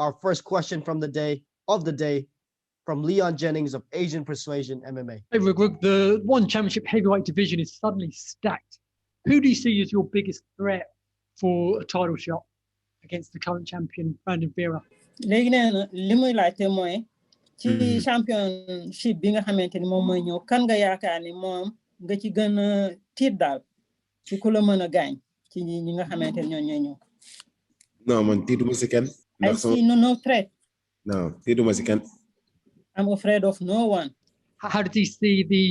our first question from the day from Leon Jennings of Asian Persuasion MMA. Hey, Rugg, the one championship heavyweight division is suddenly stacked. Who do you see as your biggest threat for a title shot against the current champion, Brandon Vera? léegi nee na li muy laajte mooy ci championship bi nga xamante ni moom mooy ñëw kan nga yaakaar ni moom nga ci gën a tiit daal ci ku la mën a gaañ ci ñi nga xamante ni ñoo ñooy ñëw. Non, man tiituma si kenn. I see no threat. Non, tiituma si kenn. I'm afraid of no one. How did he see the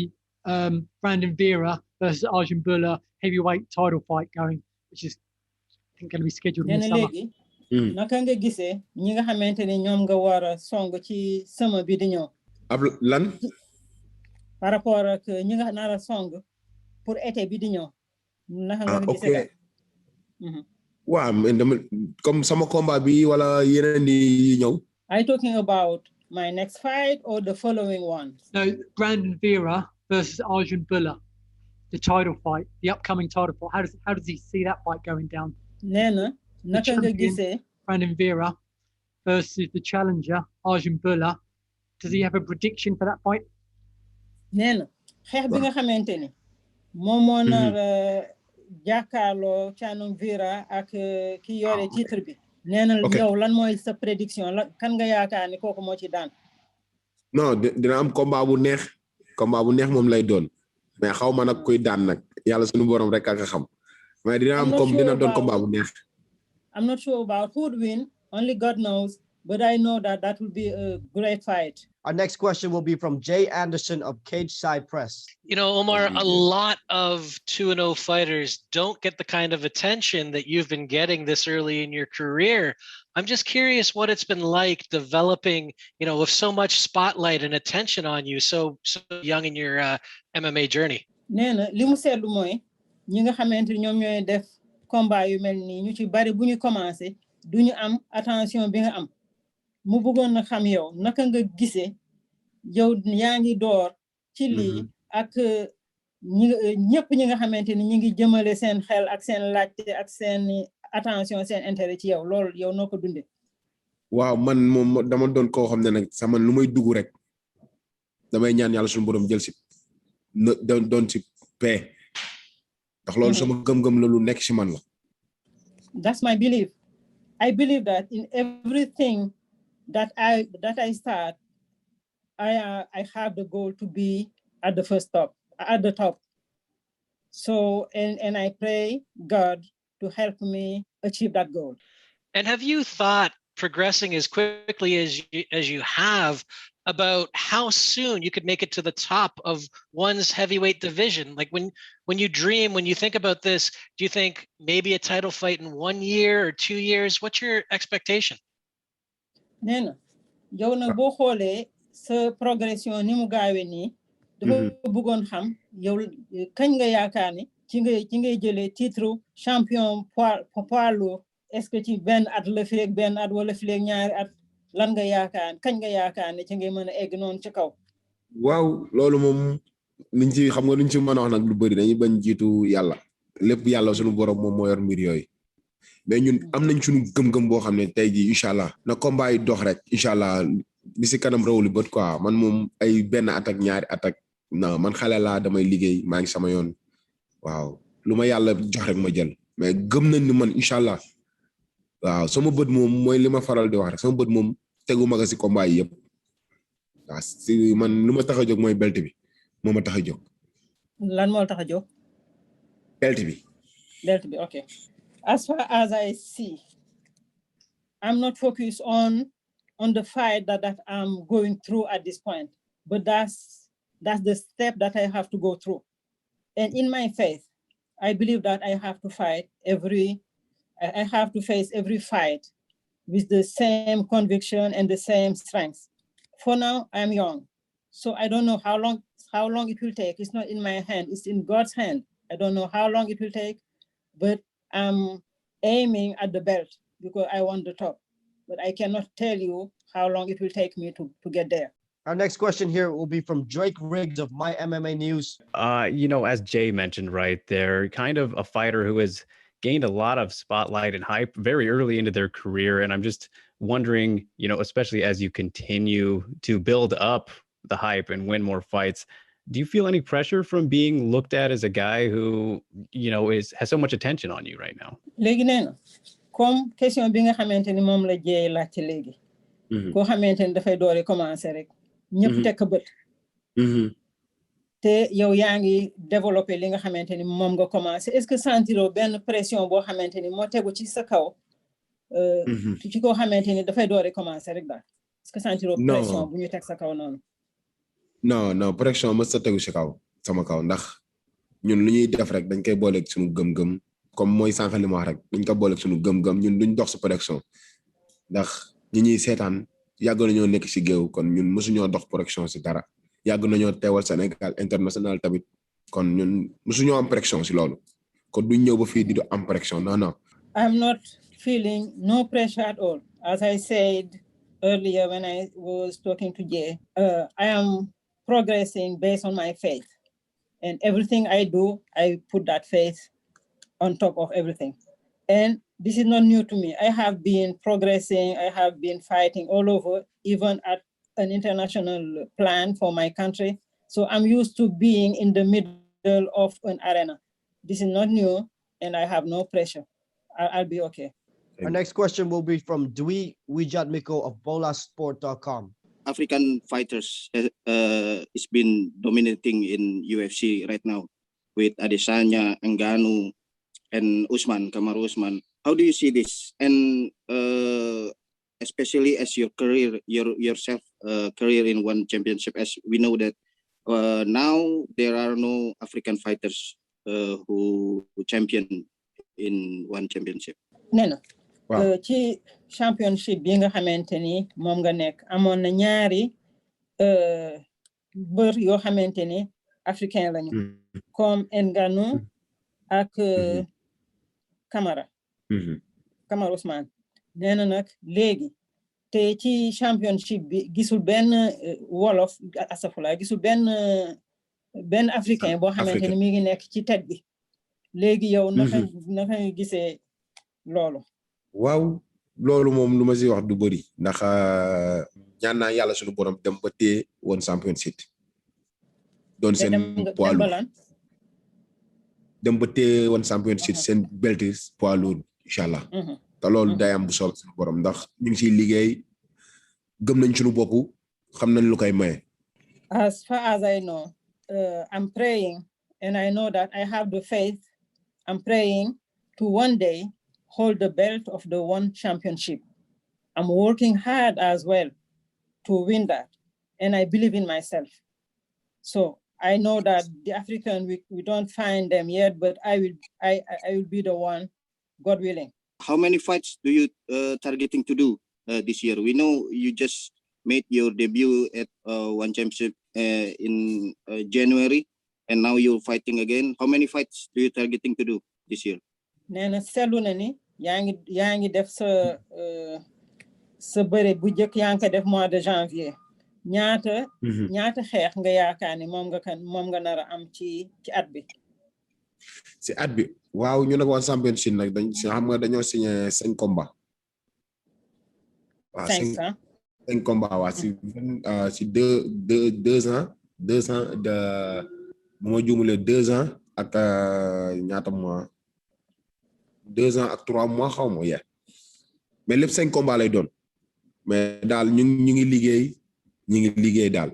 Brandon Vera versus Arjun Bula heavyweight title fight going, which is I think going to be scheduled in the summer? Léegi naka nga gisee ñi nga xamante ni ñoom nga war a song ci sama bi di ñëw. ab lan. par rapport ak ñi nga nar a song pour été bi di ñëw. naka nga gisee. waaw dama comme sama combat bi wala yeneen yi ñëw. Are you talking about my next fight or the following one? No, Brandon Vera versus Arjun Bula, the title fight, the upcoming title fight. How does he see that fight going down? Nena, naka nga gisee Brandon Vera versus the challenger Arjun Bula. Does he have a prediction for that fight? Nena, xeex bi nga xamante ni moom moo nar jàkkaarloo Chanum Vera ak ki yore titre bi. Nena yow lan mooy sa prédiction kan nga yaakaar ni kooku moo ci daan. Non, dina am combat bu neex moom lay doon mais xaw ma nag kuy daan nag yàlla suñu borom rek ak xam mais dina doon combat bu neex. I'm not sure about who would win, only God knows, but I know that will be a great fight. Our next question will be from Jay Anderson of Cage Side Press. You know, Oumar, a lot of 2-0 fighters don't get the kind of attention that you've been getting this early in your career. I'm just curious what it's been like developing, you know, with so much spotlight and attention on you so young in your MMA journey. Nena, li mu seetlu mooy ñi nga xamante ñoom ñooy def combat yu mel nii ñu ci bari bu ñu commencé duñu am attention bi nga am. Mu bëggoon na xam yow naka nga gisee yow yaa ngi door ci lii ak ñëpp ñi nga xamante ni ñi ngi jëmale seen xel ak seen laajte ak seen attention seen intérêt ci yow loolu yow noo ko dundee. waaw man moom dama doon koo xam ne nag sama lu may dugg rek damay ñaan yàlla suñu borom jël si doon si paix ndax loolu sama gëm-gëm la lu nekk si man la. That's my belief. I believe that in everything that I start, I have the goal to be at the top. So and I pray God to help me achieve that goal. And have you thought, progressing as quickly as you have, about how soon you could make it to the top of one's heavyweight division? Like when you think about this, do you think maybe a title fight in 1 year or 2 years? What's your expectation? Nena, yow na boo xoolee sa progression ni mu gaawee nii dafa bëggoon xam yow kañ nga yaakaar ni ci ngay jëlee titre champion poids lourd est-ce que ci benn at la fileeg benn at wala fileeg ñaari at lan nga yaakaar kañ nga yaakaar ne ci ngay mën a egg noonu ci kaw. waaw loolu moom liñ ci xam nga luñ ci mën a wax nag lu bëri dañuy bañ jiitu yàlla lépp yàlla suñu borom moom moo yor mbir yooyu mais ñun am nañ suñu gëm-gëm boo xam ne tey jii incha allah na combat yi dox rek incha allah li si kanam rawuli bët quoi man moom ay benn at ak ñaari at ak non man xale laa damay liggéey maa ngi sama yoon waaw lu ma yàlla jox rek ma jël mais gëm nañ ni man incha allah waaw sama bët moom mooy li ma faral di wax rek sama bët moom tegu ma ko si combat yi yëpp waaw si man lu ma tax a jóg mooy belt bi moo ma tax a jóg. lan moo tax a jóg. belt bi. Okay. As far as I see, I'm not focused on the fight that I'm going through at this point, but that's the step that I have to go through. And in my faith, I believe that I have to face every fight with the same conviction and the same strength. For now, I'm young, so I don't know how long it will take. It's not in my hand, it's in God's hand. I don't know how long it will take, but I'm aiming at the belt because I want the top, but I cannot tell you how long it will take me to get there. Our next question here will be from Drake Riggs of My MMA News. As Jay mentioned, right, they're kind of a fighter who has gained a lot of spotlight and hype very early into their career. And I'm just wondering, especially as you continue to build up the hype and win more fights, do you feel any pressure from being looked at as a guy who, has so much attention on you right now? léegi nee na comme question bi nga xamante ni moom la jeey laajte léegi. koo xamante ni dafay doori commencer rek. ñëpp tekk bët. te yow yaa ngi développé li nga xamante ni moom nga commencé est-ce que sentiro benn pression boo xamante ni moo tegu ci sa kaw. ci koo xamante ni dafay doori commencer rek daal. est-ce que sentiro pression bu ñu teg sa kaw noonu. non pression mës sa tegu si kaw sama kaw ndax ñun lu ñuy def rek dañ koy booleeg suñu gëm-gëm comme mooy sànq li ma wax rek dañ ko booleeg suñu gëm-gëm ñun duñ dox si pression ndax ñi ñuy seetaan yàgg nañoo nekk si géew kon ñun mësuñoo dox pression si dara yàgg nañoo teewal Sénégal international tamit kon ñun mësuñoo am pression si loolu kon duñ ñëw ba fii di am pression non. I'm not feeling no pressure at all. As I said earlier when I was talking to Jay, I am progressing based on my faith. And everything I do, I put that faith on top of everything. And this is not new to me. I have been progressing. I have been fighting all over, even at an international plan for my country. So I'm used to being in the middle of an arena. This is not new, and I have no pressure. I'll be okay. Our next question will be from Dwi Wijatmiko of bolasport.com. African fighters has been dominating in UFC right now with Adesanya, Ngannou, and Kamaru Usman. How do you see this? And especially as your career, yourself career in one championship, as we know that now there are no African fighters who champion in one championship. Nena. Ci championship bi nga xamanteni mom nga nek amon na ñaari beur yo xamanteni africain lañu comme Ngannou ak Kamaru Usman neena nak légui te ci championship bi gisul ben wolof asafula gisul ben africain bo xamanteni mi ngi nek ci tête bi légui yow naka nga gisé lolu. waaw loolu moom lu ma si wax du bëri ndax ñaan naa yàlla suñu borom dem ba téye woon championship doon seen poids lourd dem ba téye woon championship seen beltis poids lourd incha allah te loolu day am bu soob suñu borom ndax ñu ngi siy liggéey gëm nañ suñu bopp xam nañ lu koy maye. As far as I know, I'm praying and I know that I have the faith. I'm praying to one day hold the belt of the one championship. I'm working hard as well to win that. And I believe in myself. So I know that the African, we don't find them yet, but I will be the one, God willing. How many fights do you targeting to do this year? We know you just made your debut at one championship in January, and now you're fighting again. How many fights do you targeting to do this year? Nena seetlu na ni yaa ngi def sa bëre bu jëkk yaa ngi ko def mois de janvier ñaata xeex nga yaakaar ni moom nga nar a am ci at bi. ci at bi waaw ñu nag waa championship nag dañ xam nga dañoo signé 5 combats. waaw 5 combats waa ci 2 ans de bu ma juumulee 2 ans ak ñaata mois 2 ans ak 3 mois xaw ma yeah mais lépp 5 combats lay doon mais daal ñu ngi liggéey daal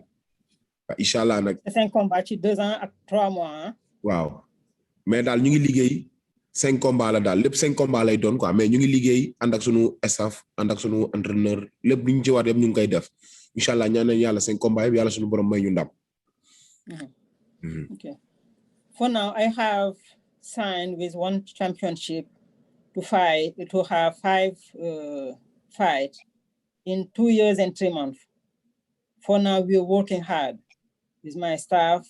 incha allah nag. 5 combats ci 2 ans ak 3 mois. waaw mais daal ñu ngi liggéey 5 combats la daal lépp 5 combats lay doon quoi mais ñu ngi liggéey ànd ak sunu staff ànd ak sunu entraîneur lépp lu ñu ci war yëpp ñu ngi koy def incha allah ñaan nañu yàlla 5 combats yëpp yàlla sunu borom may ñu ndam. Okay. For now, I have signed with one championship to have 5 fights in 2 years and 3 months. For now, we're working hard with my staff.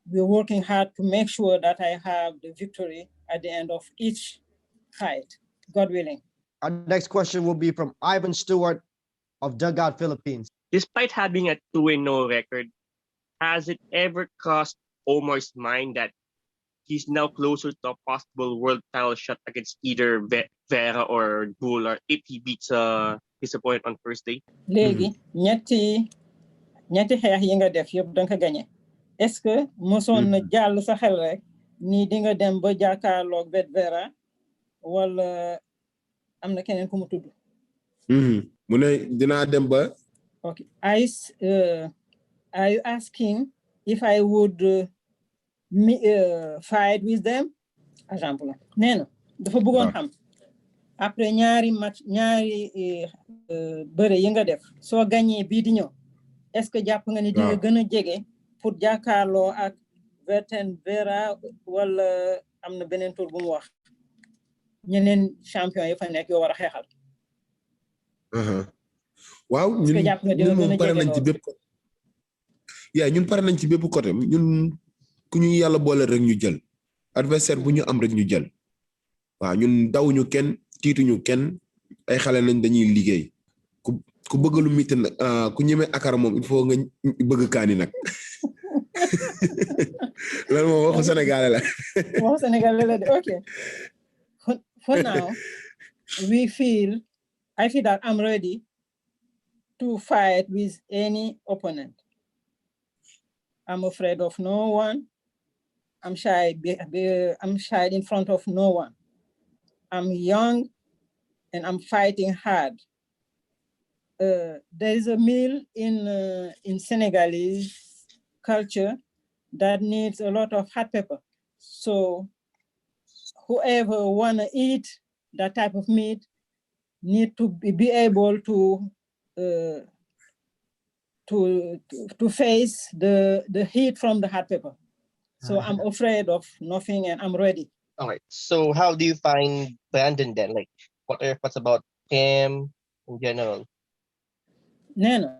We're working hard to make sure that I have the victory at the end of each fight, God willing. Our next question will be from Ivan Stewart of Dugout Philippines. Despite having a 2-0 record, has it ever crossed Oumar's mind that he's now closer to a possible world title shot against either Vera or Buller if he beats his opponent on first day? léegi ñetti xeex yi nga def yëpp danga ko gagné est-ce que mosoon na jàll sa xel rek nii di nga dem ba jàkkaarloog Vera wala am na keneen ku mu tudd. mu ne dinaa dem ba. Okay, are you asking if I would fight with them? Exemple nee na dafa bëggoon xam après ñaari match ñaari bëre yi nga def soo gagné bii di ñëw est-ce que jàpp nga ni di nga gën a jege pour jàkkaarloo ak Vera wala am na beneen tour bu mu wax ñeneen champion yi fa nekk yoo war a xeexal. waaw ñun moom pare nañ ci bépp côté. ñun pare nañ ci bépp côté ñun ku ñu yàlla boole rek ñu jël adversaire bu ñu am rek ñu jël waaw ñun dawuñu kenn tiituñu kenn ay xale nañ dañuy liggéey ku bëgg lu mit nag ku ñeme akara moom il faut nga bëgg kaani nag loolu moom waxu sénégalais la. waxu sénégalais la de okay. For now I feel that I'm ready to fight with any opponent. I'm afraid of no one. I'm shy in front of no one. I'm young and I'm fighting hard. There is a meal in Senegalese culture that needs a lot of hot pepper. So whoever wanna eat that type of meat need to be able to face the heat from the hot pepper. So I'm afraid of nothing and I'm ready. All right. So how do you find Brandon then? Like, what are your thoughts about him in general? Nena.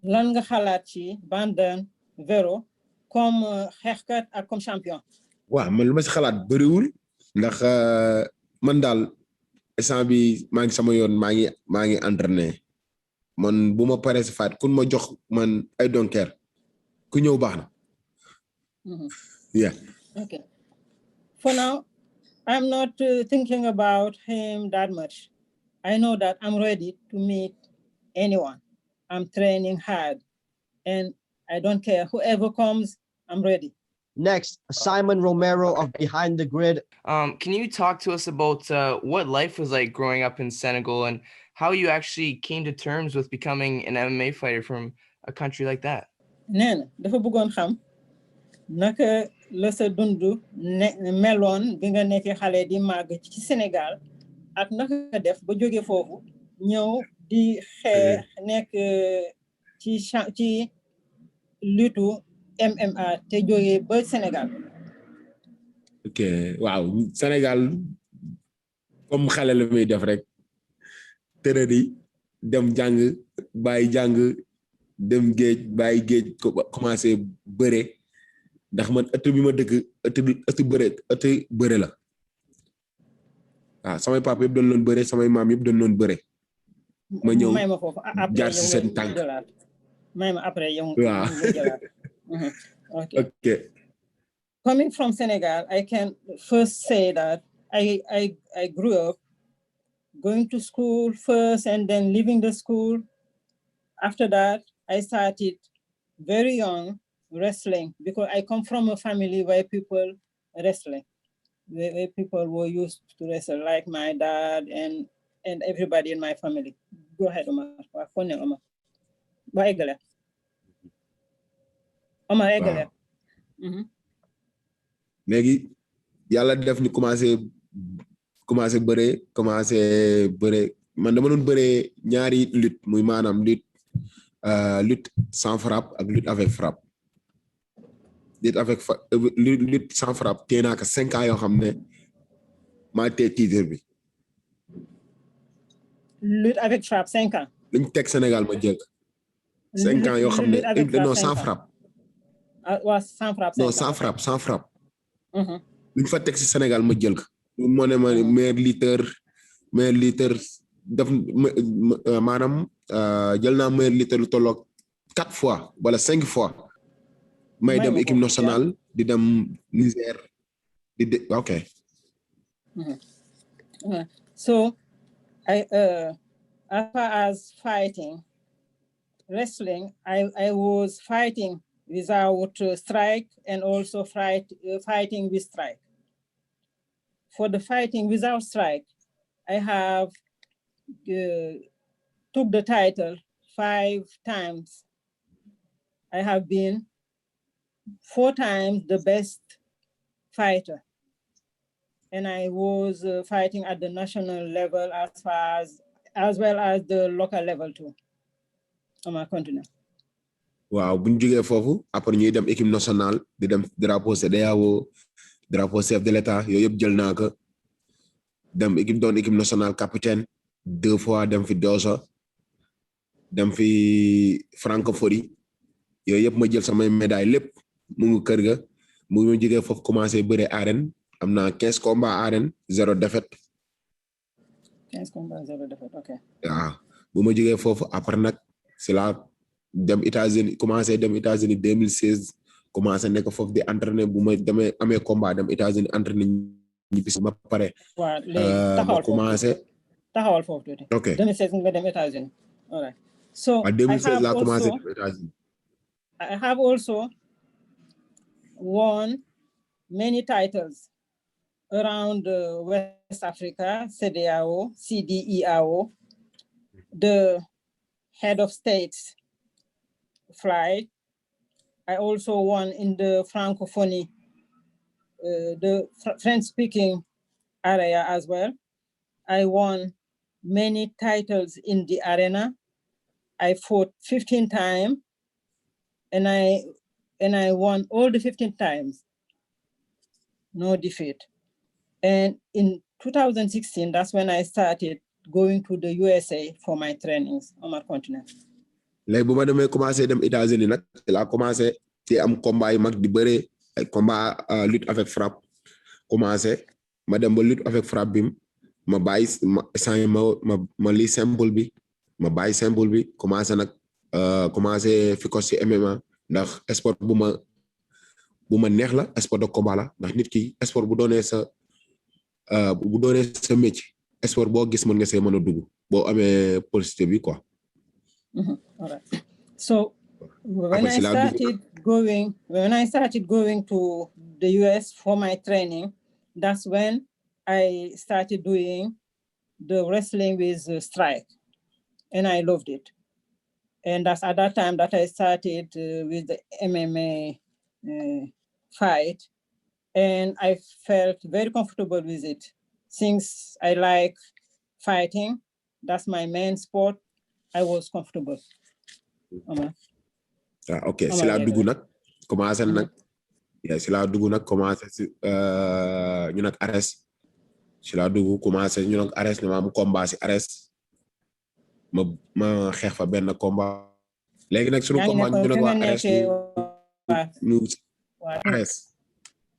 Lan nga xalaat ci Brandon Vero comme xeexkat ak comme champion? waaw man lu ma si xalaat bëriwul ndax man daal instant bi maa ngi sama yoon maa ngi entraîné man bu ma paree si faat kun ma jox man I don't care ku ñëw baax na. Yeah. Okay. For now, I'm not thinking about him that much. I know that I'm ready to meet anyone. I'm training hard and I don't care. Whoever comes, I'm ready. Next, Simon Romero of Behind the Grid. Can you talk to us about what life was like growing up in Senegal and how you actually came to terms with becoming an MMA fighter from a country like that? Nena, dafa bëggoon xam naka la sa dundu meloon bi nga nekk xale di màgg ci Sénégal ak naka nga def ba jóge foofu ñëw di xeex nekk ci lutte MMA te jóge ba Sénégal. ok waaw Sénégal comme xale la muy def rek tërëri dem jàng bàyyi jàng dem géej bàyyi géej commencé bëre ndax man ëtt bi ma dëkk ëtt bëre la waaw samay papa yëpp doon loon bëre samay maam yëpp doon loon bëre ma ñëw jaar si seen tànk may ma après yow waaw okay. Coming from Senegal, I can first say that I grew up going to school first and then leaving the school. After that, I started very young wrestling because I come from a family where people wrestling, where people were used to wrestle, like my dad and everybody in my family. Go ahead, Oumar. Oumar eggale. léegi yàlla def ñu commencé bëre man dama doon bëre ñaari lutte muy maanaam lutte sans frappe ak lutte avec frappe lutte sans frappe téye naa ko 5 ans yoo xam ne maa téye titre bi. lutte avec frappe 5 ans. liñ teg Sénégal ma jël 5 ans yoo xam ne non sans frappe. waaw sans frappe. non sans frappe. luñ fa teg si Sénégal ma jël ko. moo ne ma meilleur lutteur def maanaam jël naa meilleur lutteur lu tolloog 4 fois wala 5 fois. may dem équipe nationale di dem Niger ok. So as far as fighting, wrestling, I was fighting without strike and also fighting with strike. For the fighting without strike, I have took the title 5 times. I have been 4 times the best fighter. And I was fighting at the national level as well as the local level too on my continent. waaw bu ñu jógee foofu après ñuy dem équipe nationale di dem drapeau CEDEAO drapeau chef de l'état yooyu yëpp jël naa ko dem équipe nationale capitaine 2 fois dem fi Dosa dem fi francophonie yooyu yëpp ma jël samay médaille lépp mu ngi kër ga mu ngi jógee foofu commencé bëre arène am naa 15 combats arène 0 défaite. 15 combats 0 défaite, ok. waaw bu ma jógee foofu après nag c'est là dem États-Unis commencé dem États-Unis 2016 commencé nekk foofu di entraîner bu ma demee amee combat dem États-Unis entraîner ñibbisi ma pare. waaw léegi ma commencé. taxawal foofu tuuti. ok 2016 nga dem États-Unis. all right. So 2016 laa commencé dem États-Unis. I have also won many titles around West Africa, CEDEAO, CDEAO, the head of states flight. I also won in the Francophonie, the French-speaking area as well. I won many titles in the arena. I fought 15 times, and I won all the 15 times. No defeat. And in 2016, that's when I started going to the USA for my trainings on my continent. léegi bu ma demee commencé dem États-Unis nag laa commencé ci am combat yu mag di bëre ay combat lutte avec frappe commencé ma dem ba lutte avec frappe bi ma bàyyi ma li simple bi ma bàyyi simple bi commencé nag commencé fi ko ci MMA ndax sport bu ma neex la sport de combat la ndax nit ki sport bu doonee sa métier sport boo gis mën nga see mën a dugg boo amee publicité bi quoi. All right. So when I started going to the US for my training, that's when I started doing the wrestling with strike, and I loved it. And that's at that time that I started with the MMA fight, and I felt very comfortable with it. Since I like fighting, that's my main sport, I was comfortable. ok si laa dugg nag commencé nag si laa dugg nag commencé si ñu nag Ares si laa dugg commencé ñu nag Ares ne ma am combat si Ares ma xeex fa benn combat léegi nag sunu combat ñu nag waa Ares ñu Ares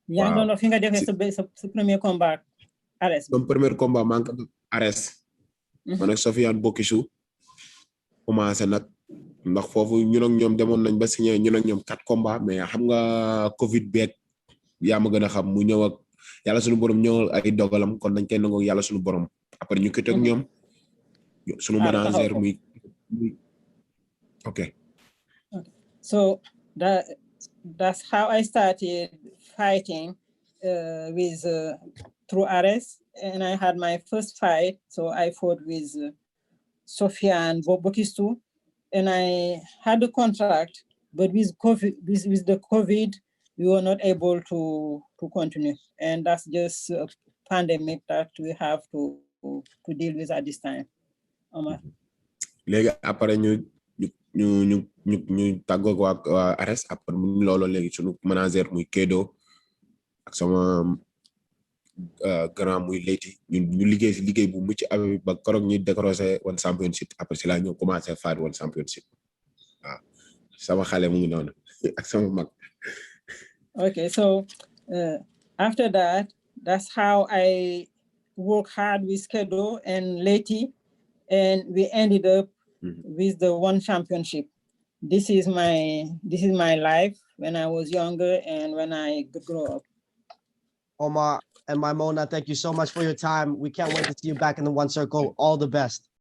yaa ngi doon fi nga defee sa premier combat Ares sama premier combat maa ngi ko Ares man ak Sofiane Bokissou commencé nag ndax foofu ñun ak ñoom demoon nañ ba signé ñun ak ñoom 4 combats mais xam nga Covid beeg yaa ma gën a xam mu ñëw ak yàlla suñu borom ñëwal ay dogalam kon dañ koy nangoo yàlla suñu borom après ñu kit ak ñoom suñu manager muy ok. So that's how I started fighting through Ares, and I had my first fight. So I fought with Sofiane Bokissou, and I had a contract, but with the COVID, we were not able to continue, and that's just a pandemic that we have to deal with at this time. léegi après ñu tàggoog waa Ares après mu loolu léegi sunu manager muy Kedo ak sama grand muy Leyti ñu liggéey si liggéey bu mucc abi ba keroog ñuy décroché One Championship après si la ñu commencé fight One Championship waaw sama xale mu ngi noonu ak sama mag. Okay, so after that, that's how I worked hard with Kedo and Leyti, and we ended up with the One Championship. This is my life when I was younger and when I grew up. Omar and Maimona, thank you so much for your time. We can't wait to see you back in the One Circle. All the best.